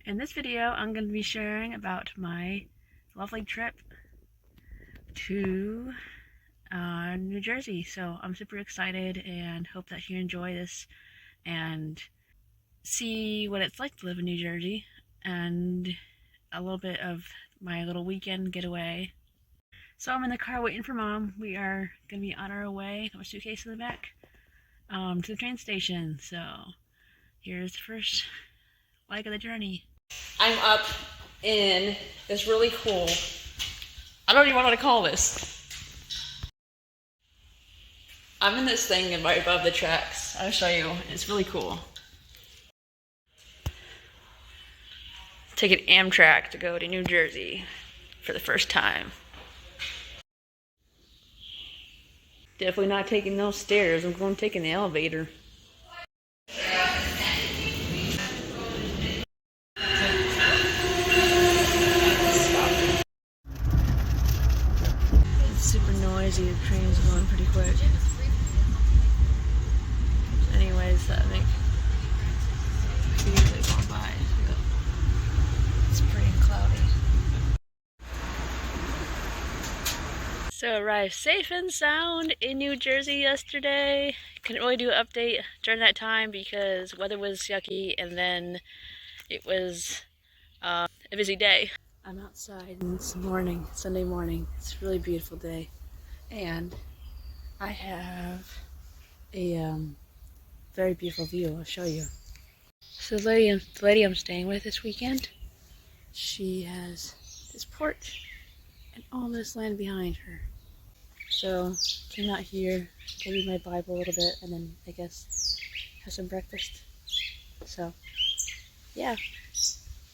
In this video, I'm going to be sharing about my lovely trip to New Jersey. So I'm super excited and hope that you enjoy this and see what it's like to live in New Jersey and a little bit of my little weekend getaway. So I'm in the car waiting for Mom. We are going to be on our way, got my suitcase in the back, to the train station. So here's the first leg of the journey. I'm up in this really cool, I don't even know what to call this. I'm in this thing right above the tracks. I'll show you. It's really cool. Taking Amtrak to go to New Jersey for the first time. Definitely not taking those stairs. I'm going to take the elevator. Super noisy, the train's going pretty quick. Anyways, I think usually going by. It's pretty cloudy. So arrived safe and sound in New Jersey yesterday. Couldn't really do an update during that time because weather was yucky and then it was a busy day. I'm outside and it's morning, Sunday morning. It's a really beautiful day. And I have a very beautiful view. I'll show you. So the lady I'm staying with this weekend, she has this porch and all this land behind her. So came out here, to read my Bible a little bit, and then I guess have some breakfast. So yeah,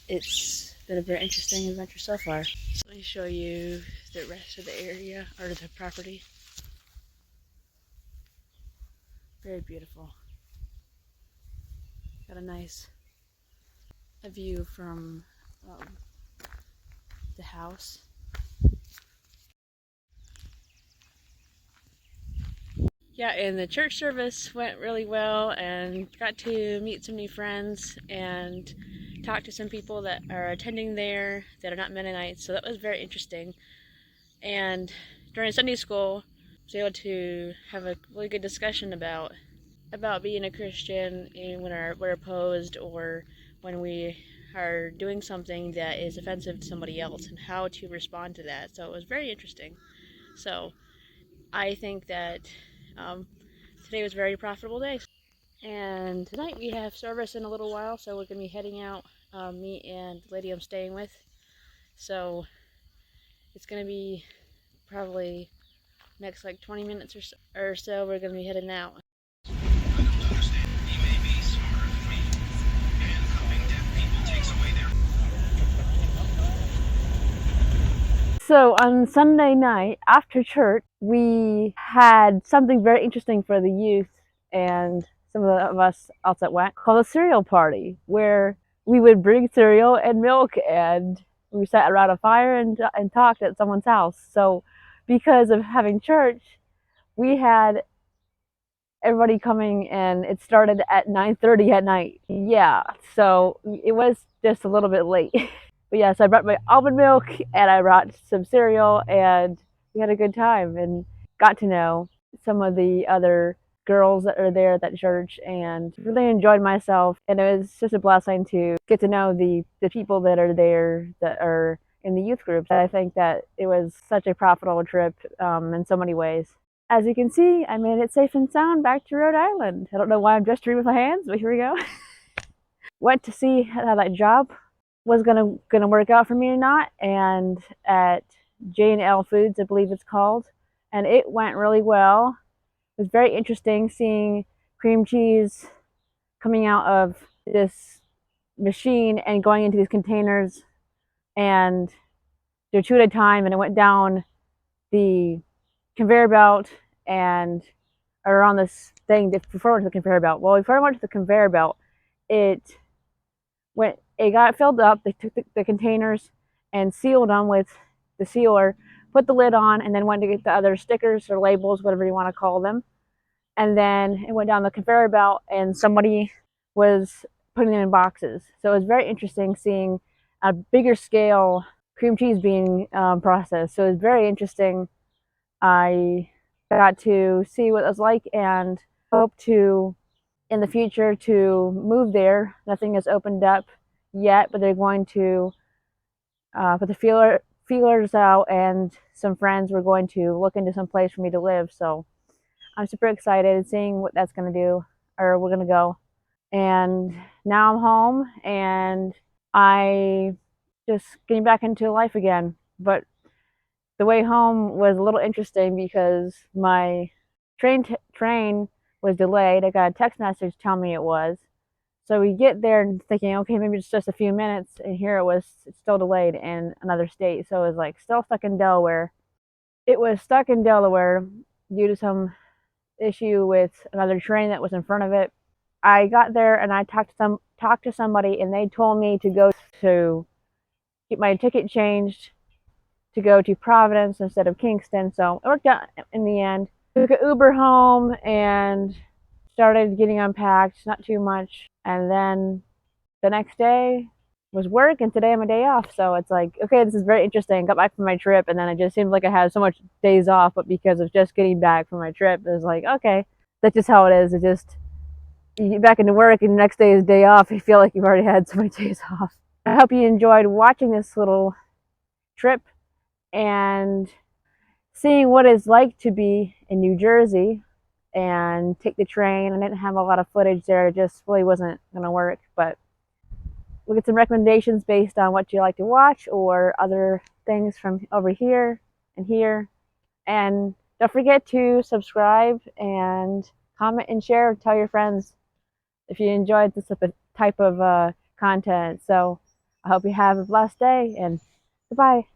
it's been a very interesting adventure so far. So let me show you the rest of the area, or the property. Very beautiful. Got a nice view from the house. Yeah, and the church service went really well and got to meet some new friends and talk to some people that are attending there that are not Mennonites, so that was very interesting. And during Sunday school, I was able to have a really good discussion about being a Christian and when we're opposed or when we are doing something that is offensive to somebody else and how to respond to that. So it was very interesting. So I think that today was a very profitable day. And tonight we have service in a little while, so we're going to be heading out, me and the lady I'm staying with. So it's going to be probably next like 20 minutes or so we're going to be heading out. So on Sunday night after church, we had something very interesting for the youth and some of us else that went, called a cereal party, where we would bring cereal and milk and we sat around a fire and talked at someone's house. So because of having church, we had everybody coming and it started at 9:30 at night. Yeah, so it was just a little bit late. But yes, I brought my almond milk and I brought some cereal and we had a good time and got to know some of the other girls that are there at that church and really enjoyed myself. And it was just a blessing to get to know the people that are there that are in the youth groups. I think that it was such a profitable trip in so many ways. As you can see, I made it safe and sound back to Rhode Island. I don't know why I'm gesturing with my hands, but here we go. Went to see how that job was gonna work out for me or not, and at J&L Foods, I believe it's called, and it went really well. It was very interesting seeing cream cheese coming out of this machine and going into these containers, and they're two at a time, and it went down the conveyor belt and around this thing before it went to the conveyor belt. Well, before I went to the conveyor belt, it got filled up. They took the containers and sealed them with the sealer, put the lid on, and then went to get the other stickers or labels, whatever you want to call them. And then it went down the conveyor belt and somebody was putting them in boxes. So it was very interesting seeing a bigger scale cream cheese being processed. So it was very interesting. I got to see what it was like and hope to, in the future, to move there. Nothing has opened up yet, but they're going to put the feelers out, and some friends were going to look into some place for me to live. So I'm super excited seeing what that's going to do, or we're going to go. And now I'm home and I just getting back into life again. But the way home was a little interesting because my train was delayed. I got a text message telling me it was. So we get there and thinking, okay, maybe it's just a few minutes, and here it's still delayed in another state. So it was like still stuck in Delaware. It was stuck in Delaware due to some issue with another train that was in front of it. I got there and I talked to somebody, and they told me to go to get my ticket changed to go to Providence instead of Kingston. So it worked out in the end. Took an Uber home and started getting unpacked, not too much. And then the next day was work, and today I'm a day off. So it's like, okay, this is very interesting. Got back from my trip, and then it just seemed like I had so much days off, but because of just getting back from my trip, it was like, okay, that's just how it is. It just, you get back into work, and the next day is day off. You feel like you've already had so many days off. I hope you enjoyed watching this little trip and seeing what it's like to be in New Jersey and take the train. I didn't have a lot of footage there. It just really wasn't going to work, but we'll get some recommendations based on what you like to watch or other things from over here and here. And don't forget to subscribe and comment and share. Tell your friends if you enjoyed this type of content. So I hope you have a blessed day, and goodbye.